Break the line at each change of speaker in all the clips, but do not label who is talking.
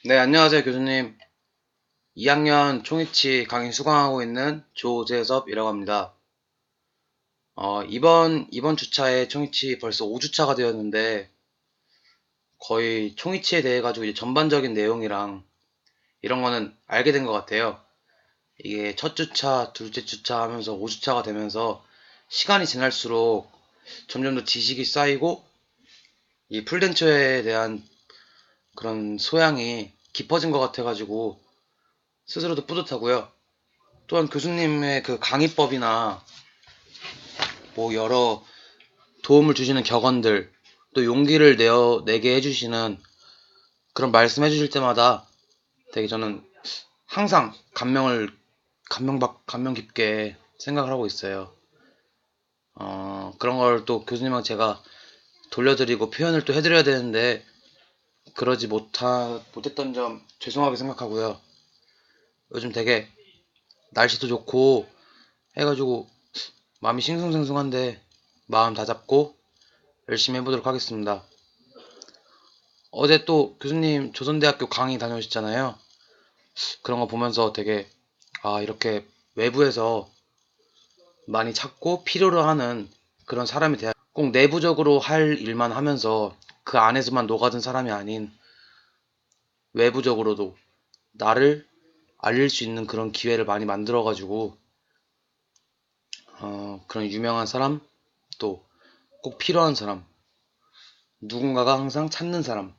네, 안녕하세요, 교수님. 2학년 총익치 강의 수강하고 있는 조재섭이라고 합니다. 이번 주차에 총익치 벌써 5주차가 되었는데, 거의 총익치에 대해 가지고 이제 전반적인 내용이랑 이런 거는 알게 된 것 같아요. 이게 첫 주차, 둘째 주차 하면서 5주차가 되면서 시간이 지날수록 점점 더 지식이 쌓이고, 이 풀덴처에 대한 그런 소양이 깊어진 것 같아가지고, 스스로도 뿌듯하고요. 또한 교수님의 그 강의법이나 뭐 여러 도움을 주시는 격언들, 또 용기를 내게 해주시는 그런 말씀 해주실 때마다 되게 저는 항상 감명 깊게 생각을 하고 있어요. 그런 걸 또 교수님하고 제가 돌려드리고 표현을 또 해드려야 되는데, 그러지 못했던 점 죄송하게 생각하고요. 요즘 되게 날씨도 좋고 해가지고 마음이 싱숭생숭한데 마음 다잡고 열심히 해보도록 하겠습니다. 어제 또 교수님 조선대학교 강의 다녀오셨잖아요. 그런 거 보면서 되게, 이렇게 외부에서 많이 찾고 필요로 하는 그런 사람이 돼야 꼭 내부적으로 할 일만 하면서 그 안에서만 녹아든 사람이 아닌 외부적으로도 나를 알릴 수 있는 그런 기회를 많이 만들어가지고, 그런 유명한 사람, 또 꼭 필요한 사람, 누군가가 항상 찾는 사람,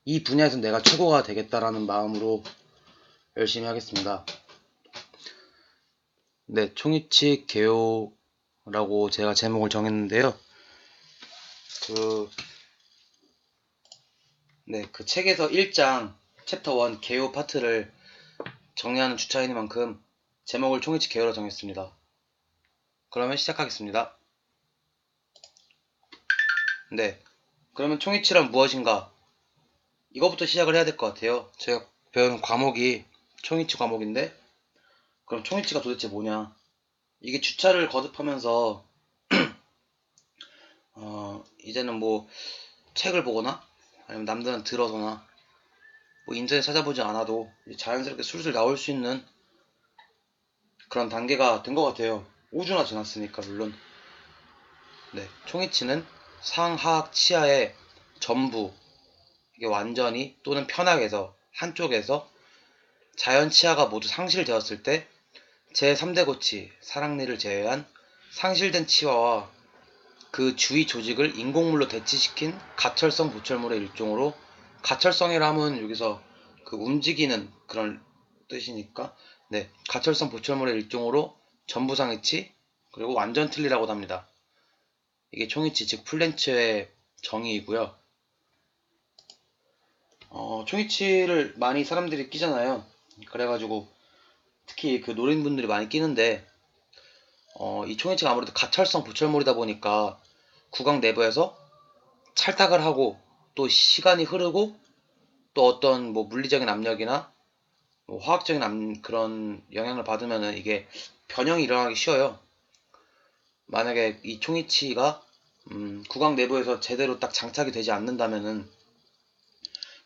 이 분야에서 내가 최고가 되겠다라는 마음으로 열심히 하겠습니다. 네, 총이치 개요라고 제가 제목을 정했는데요. 그, 네, 그 책에서 1장 챕터 1 개요 파트를 정리하는 주차이니만큼 제목을 총이치 개요로 정했습니다. 그러면 시작하겠습니다. 네, 그러면 총이치란 무엇인가? 이거부터 시작을 해야 될 것 같아요. 제가 배운 과목이 총이치 과목인데, 그럼 총이치가 도대체 뭐냐? 이게 주차를 거듭하면서 이제는 뭐 책을 보거나 아니면 남들은 들어서나 뭐 인터넷 찾아보지 않아도 자연스럽게 술술 나올 수 있는 그런 단계가 된 것 같아요. 5주나 지났으니까 물론. 네, 총이치는 상하악 치하의 전부, 이게 완전히 또는 편하게서 한쪽에서 자연 치하가 모두 상실되었을 때 제3대 고치 사랑니를 제외한 상실된 치아와 그 주위 조직을 인공물로 대치시킨 가철성 보철물의 일종으로, 가철성이라 하면 여기서 그 움직이는 그런 뜻이니까, 네, 가철성 보철물의 일종으로 전부상해치, 그리고 완전 틀리라고도 합니다. 이게 총이치 즉 플렌츠의 정의이고요. 총이치를 많이 사람들이 끼잖아요. 그래가지고 특히 그 노인분들이 많이 끼는데, 이 총이치가 아무래도 가철성 보철물이다 보니까 구강 내부에서 찰탁을 하고 또 시간이 흐르고 또 어떤 뭐 물리적인 압력이나 뭐 화학적인 그런 영향을 받으면은 이게 변형이 일어나기 쉬워요. 만약에 이 총이치가 구강 내부에서 제대로 딱 장착이 되지 않는다면은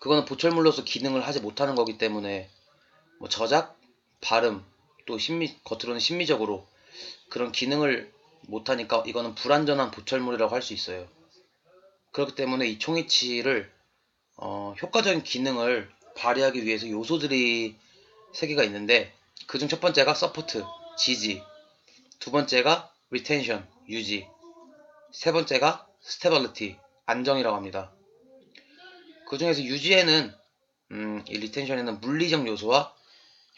그거는 보철물로서 기능을 하지 못하는 거기 때문에 뭐 저작, 발음, 또 겉으로는 심미적으로 그런 기능을 못하니까 이거는 불완전한 보철물이라고 할 수 있어요. 그렇기 때문에 이 총이치를 효과적인 기능을 발휘하기 위해서 요소들이 3개가 있는데, 그중 첫 번째가 서포트, 지지, 두 번째가 리텐션, 유지, 세 번째가 스테빌리티, 안정이라고 합니다. 그 중에서 유지에는 이 리텐션에는 물리적 요소와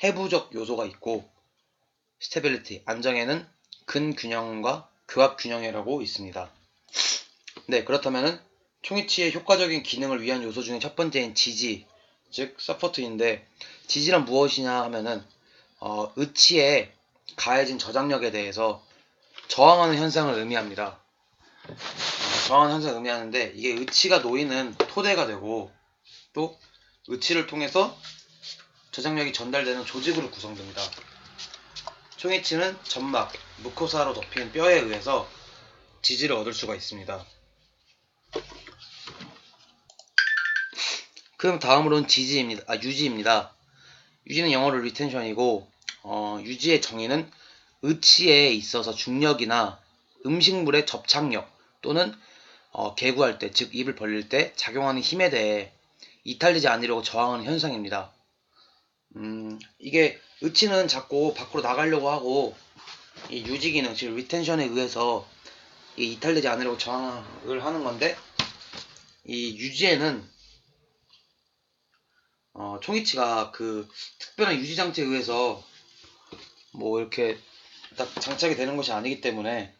해부적 요소가 있고, 스테빌리티, 안정에는 근균형과 교합균형이라고 있습니다. 네, 그렇다면은 총이치의 효과적인 기능을 위한 요소 중에 첫 번째인 지지, 즉 서포트인데, 지지란 무엇이냐 하면은 의치에 가해진 저장력에 대해서 저항하는 현상을 의미합니다. 저항하는 현상을 의미하는데, 이게 의치가 놓이는 토대가 되고 또 의치를 통해서 저장력이 전달되는 조직으로 구성됩니다. 총이치는 점막, 무코사로 덮인 뼈에 의해서 지지를 얻을 수가 있습니다. 그럼 다음으로는 유지입니다. 유지는 영어로 리텐션이고, 유지의 정의는 의치에 있어서 중력이나 음식물의 접착력 또는 개구할 때, 즉 입을 벌릴 때 작용하는 힘에 대해 이탈되지 않으려고 저항하는 현상입니다. 이게 의치는 자꾸 밖으로 나가려고 하고, 이 유지 기능, 즉 리텐션에 의해서 이탈되지 않으려고 저항을 하는 건데, 이 유지에는 총이치가 그 특별한 유지 장치에 의해서 뭐 이렇게 딱 장착이 되는 것이 아니기 때문에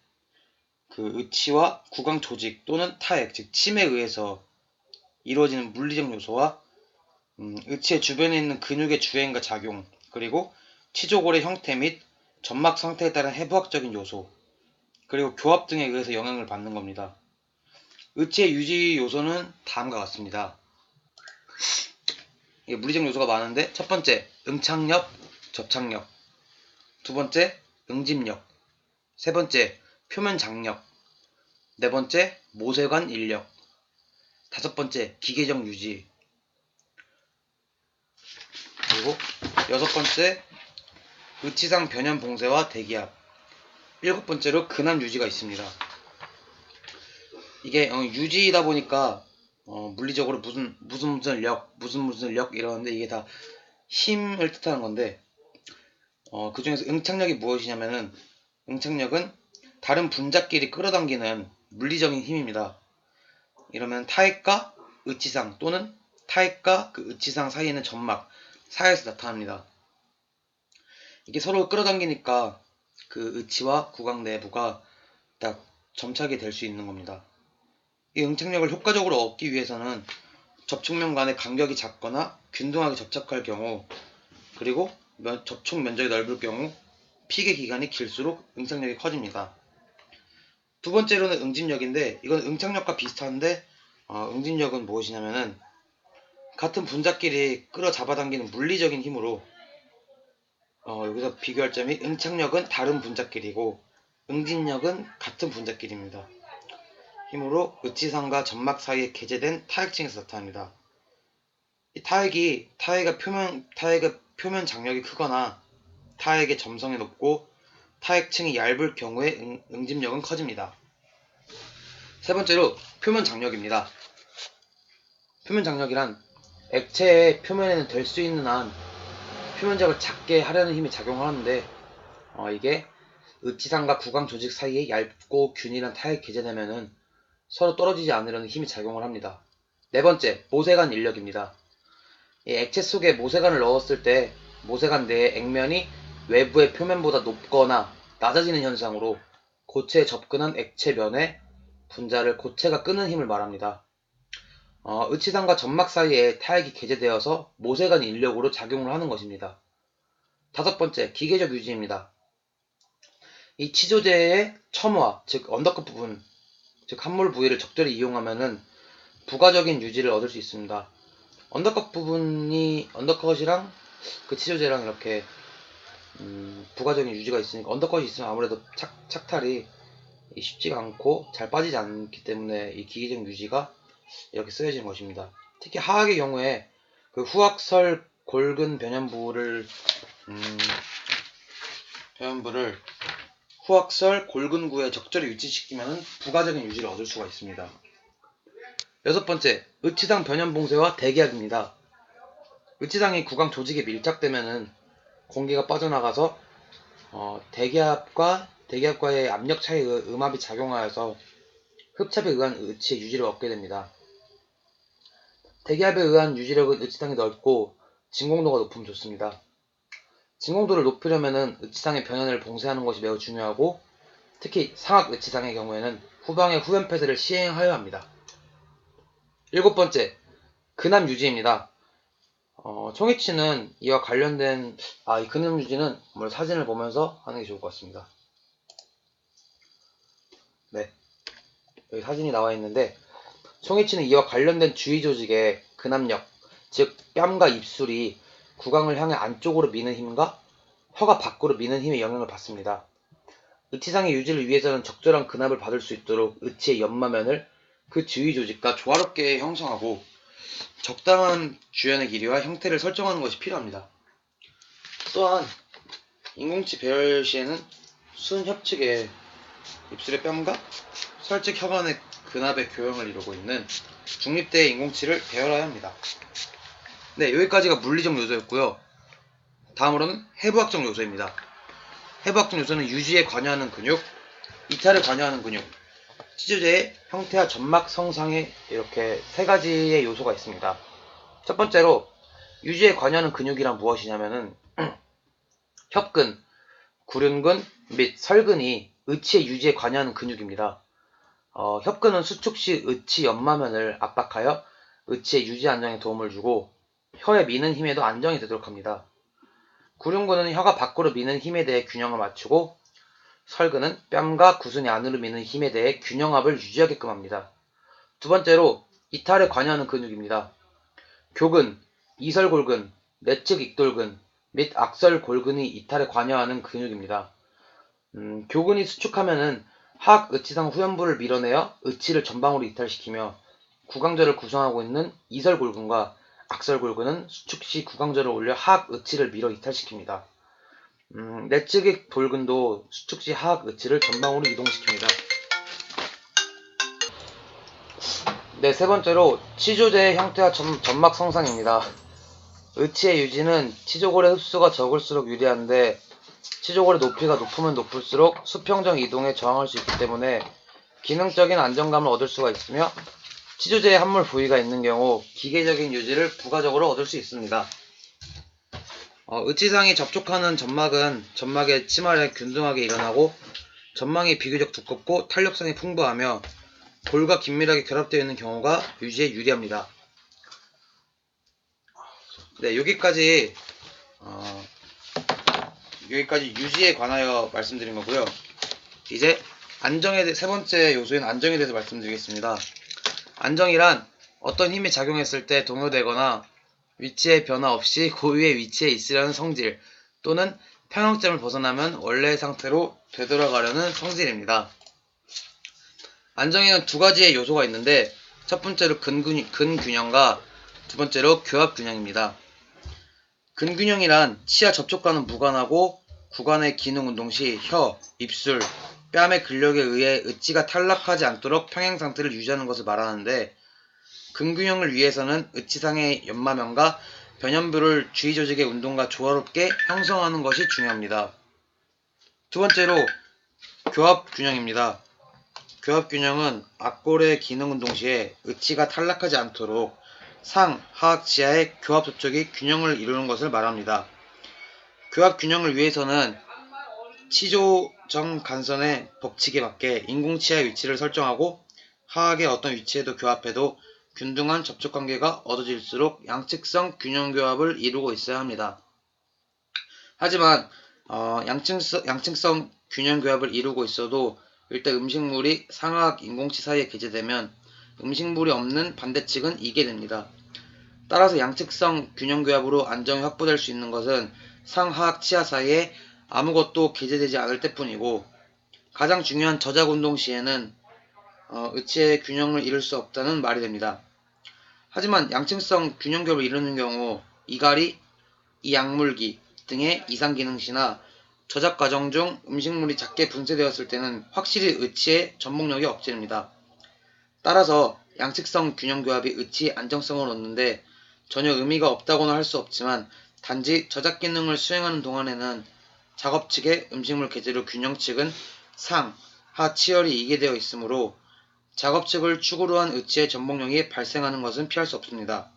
그 의치와 구강 조직 또는 타액, 즉 침에 의해서 이루어지는 물리적 요소와 의치의 주변에 있는 근육의 주행과 작용, 그리고 치조골의 형태 및 점막 상태에 따른 해부학적인 요소, 그리고 교합 등에 의해서 영향을 받는 겁니다. 의치의 유지 요소는 다음과 같습니다. 물리적 요소가 많은데, 첫 번째 응착력, 접착력, 두 번째 응집력, 세 번째 표면 장력, 네 번째 모세관 인력, 다섯 번째 기계적 유지, 그리고 여섯 번째 의치상 변연 봉쇄와 대기압, 일곱 번째로 근압 유지가 있습니다. 이게 유지이다 보니까 물리적으로 무슨 력 이러는데, 이게 다 힘을 뜻하는 건데, 그 중에서 응착력이 무엇이냐면은, 응착력은 다른 분자끼리 끌어당기는 물리적인 힘입니다. 이러면 타액과 의치상 또는 타액과 그 의치상 사이에 있는 점막 사이에서 나타납니다. 이게 서로 끌어당기니까 그 의치와 구강 내부가 딱 점착이 될 수 있는 겁니다. 이 응착력을 효과적으로 얻기 위해서는 접촉면 간의 간격이 작거나 균등하게 접착할 경우, 그리고 접촉 면적이 넓을 경우 피개 기간이 길수록 응착력이 커집니다. 두 번째로는 응집력인데, 이건 응착력과 비슷한데, 응집력은 무엇이냐면은 같은 분자끼리 끌어 잡아당기는 물리적인 힘으로, 여기서 비교할 점이 응착력은 다른 분자끼리고 응집력은 같은 분자끼리입니다. 힘으로 의치상과 점막 사이에 개재된 타액층에서 나타납니다. 이 타액의 표면 장력이 크거나 타액의 점성이 높고 타액층이 얇을 경우에 응집력은 커집니다. 세 번째로 표면 장력입니다. 표면 장력이란 액체의 표면에는 될 수 있는 한 표면적을 작게 하려는 힘이 작용을 하는데, 이게 의치상과 구강 조직 사이에 얇고 균일한 타액이 개재되면은 서로 떨어지지 않으려는 힘이 작용을 합니다. 네 번째, 모세관 인력입니다. 이 액체 속에 모세관을 넣었을 때 모세관 내의 액면이 외부의 표면보다 높거나 낮아지는 현상으로 고체에 접근한 액체면에 분자를 고체가 끄는 힘을 말합니다. 의치상과 점막 사이에 타액이 개재되어서 모세관 인력으로 작용을 하는 것입니다. 다섯 번째, 기계적 유지입니다. 이 치조제의 첨화, 즉 언더컷 부분, 즉 함몰 부위를 적절히 이용하면은 부가적인 유지를 얻을 수 있습니다. 언더컷이랑 그 치조제랑 이렇게 부가적인 유지가 있으니까, 언더컷이 있으면 아무래도 착탈이 쉽지가 않고 잘 빠지지 않기 때문에 이 기계적 유지가 이렇게 쓰여지는 것입니다. 특히 하악의 경우에 그 후악설 골근 변연부를 후악설 골근구에 적절히 위치시키면 부가적인 유지를 얻을 수가 있습니다. 여섯 번째, 의치상 변연봉쇄와 대기압입니다. 의치상이 구강 조직에 밀착되면은 공기가 빠져나가서 대기압과의 압력 차이에 음압이 작용하여서 흡착에 의한 의치의 유지를 얻게 됩니다. 대기압에 의한 유지력은 의치상이 넓고 진공도가 높으면 좋습니다. 진공도를 높이려면은 의치상의 변연을 봉쇄하는 것이 매우 중요하고, 특히 상악 의치상의 경우에는 후방의 후변 폐쇄를 시행하여야 합니다. 일곱 번째, 근압 유지입니다. 총이치는 이와 관련된 이 근압 유지는 사진을 보면서 하는 게 좋을 것 같습니다. 네, 여기 사진이 나와 있는데, 총이치는 이와 관련된 주위 조직의 근압력, 즉 뺨과 입술이 구강을 향해 안쪽으로 미는 힘과 혀가 밖으로 미는 힘의 영향을 받습니다. 의치상의 유지를 위해서는 적절한 근압을 받을 수 있도록 의치의 연마면을 그 주위 조직과 조화롭게 형성하고, 적당한 주연의 길이와 형태를 설정하는 것이 필요합니다. 또한 인공치 배열 시에는 순협측의 입술의 뺨과 설측 혀관의 근압의 교형을 이루고 있는 중립대의 인공치를 배열해야 합니다. 네, 여기까지가 물리적 요소였고요. 다음으로는 해부학적 요소입니다. 해부학적 요소는 유지에 관여하는 근육, 이탈에 관여하는 근육, 치조제의 형태와 점막 성상에 이렇게 세 가지의 요소가 있습니다. 첫 번째로 유지에 관여하는 근육이란 무엇이냐면은 협근, 구륜근 및 설근이 의치의 유지에 관여하는 근육입니다. 협근은 수축 시 의치 연마면을 압박하여 의치의 유지 안정에 도움을 주고 혀의 미는 힘에도 안정이 되도록 합니다. 구륜근은 혀가 밖으로 미는 힘에 대해 균형을 맞추고 설근은 뺨과 구순이 안으로 미는 힘에 대해 균형압을 유지하게끔 합니다. 두 번째로 이탈에 관여하는 근육입니다. 교근, 이설골근, 내측 익돌근 및 악설골근이 이탈에 관여하는 근육입니다. 교근이 수축하면은 하악 의치상 후연부를 밀어내어 의치를 전방으로 이탈시키며 구강절을 구성하고 있는 이설골근과 악설골근은 수축 시 구강절을 올려 하악 의치를 밀어 이탈시킵니다. 내측의 돌근도 수축 시 하악 의치를 전방으로 이동시킵니다. 네, 세 번째로 치조제의 형태와 점막 성상입니다. 의치의 유지는 치조골의 흡수가 적을수록 유리한데 치조골의 높이가 높으면 높을수록 수평적 이동에 저항할 수 있기 때문에 기능적인 안정감을 얻을 수가 있으며 치조제의 함몰 부위가 있는 경우 기계적인 유지를 부가적으로 얻을 수 있습니다. 의치상이 접촉하는 점막은 점막의 치말에 균등하게 일어나고 점막이 비교적 두껍고 탄력성이 풍부하며 골과 긴밀하게 결합되어 있는 경우가 유지에 유리합니다. 네, 여기까지 유지에 관하여 말씀드린 거고요. 이제 세 번째 요소인 안정에 대해서 말씀드리겠습니다. 안정이란 어떤 힘이 작용했을 때 동요되거나 위치의 변화 없이 고유의 위치에 있으려는 성질 또는 평형점을 벗어나면 원래의 상태로 되돌아가려는 성질입니다. 안정에는 두 가지의 요소가 있는데 첫 번째로 근균형과 두 번째로 교합균형입니다. 근균형이란 치아 접촉과는 무관하고 구간의 기능 운동 시 혀, 입술, 뺨의 근력에 의해 의치가 탈락하지 않도록 평행 상태를 유지하는 것을 말하는데 근균형을 위해서는 의치상의 연마면과 변연부를 주의 조직의 운동과 조화롭게 형성하는 것이 중요합니다. 두 번째로 교합균형입니다. 교합균형은 앞골의 기능 운동 시에 의치가 탈락하지 않도록 상, 하악 치아의 교합 접촉이 균형을 이루는 것을 말합니다. 교합균형을 위해서는 치조정 간선의 법칙에 맞게 인공치아의 위치를 설정하고 하악의 어떤 위치에도 교합해도 균등한 접촉관계가 얻어질수록 양측성 균형교합을 이루고 있어야 합니다. 하지만 양측성 균형교합을 이루고 있어도 일대 음식물이 상하악 인공치 사이에 개재되면 음식물이 없는 반대측은 이게 됩니다. 따라서 양측성 균형교합으로 안정이 확보될 수 있는 것은 상하악 치아 사이에 아무것도 개재되지 않을 때뿐이고 가장 중요한 저작운동 시에는 의치의 균형을 이룰 수 없다는 말이 됩니다. 하지만 양측성 균형교합을 이루는 경우 이갈이, 이약물기 등의 이상기능시나 저작 과정 중 음식물이 작게 분쇄되었을 때는 확실히 의치의 전복력이 억제됩니다. 따라서 양측성 균형교합이 의치 안정성을 얻는데 전혀 의미가 없다고는 할 수 없지만 단지 저작 기능을 수행하는 동안에는 작업 측의 음식물 개재로 균형 측은 상, 하 치열이 이게 되어 있으므로 작업 측을 축으로 한 의치의 전복력이 발생하는 것은 피할 수 없습니다.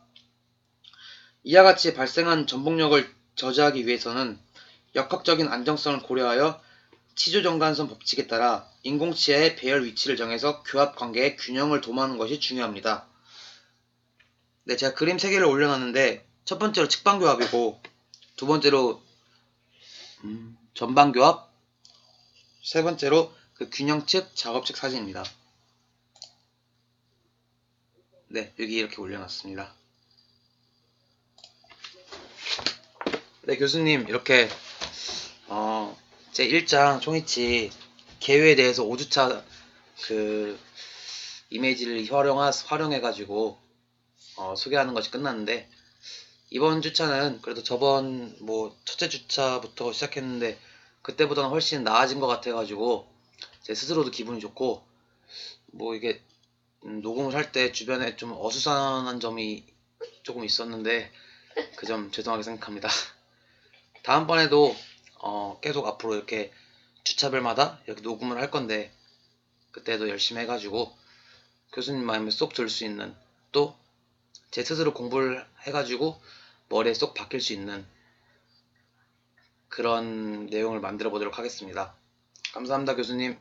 이와 같이 발생한 전복력을 저지하기 위해서는 역학적인 안정성을 고려하여 치조정관선 법칙에 따라 인공치아의 배열 위치를 정해서 교합 관계의 균형을 도모하는 것이 중요합니다. 네, 제가 그림 3개를 올려놨는데 첫 번째로 측방교합이고 두 번째로 전방교합, 세 번째로 그 균형 측, 작업 측 사진입니다. 네, 여기 이렇게 올려놨습니다. 네, 교수님 이렇게 제 1장 총이치 개요에 대해서 5주차 그 이미지를 활용해가지고 소개하는 것이 끝났는데, 이번 주차는 그래도 저번 뭐 첫째 주차부터 시작했는데 그때보다는 훨씬 나아진 것 같아가지고 제 스스로도 기분이 좋고, 뭐 이게 녹음을 할 때 주변에 좀 어수선한 점이 조금 있었는데 그 점 죄송하게 생각합니다. 다음번에도 계속 앞으로 이렇게 주차별마다 이렇게 녹음을 할 건데, 그때도 열심히 해가지고 교수님 마음에 쏙 들 수 있는, 또 제 스스로 공부를 해가지고 머리에 쏙 박힐 수 있는 그런 내용을 만들어 보도록 하겠습니다. 감사합니다, 교수님.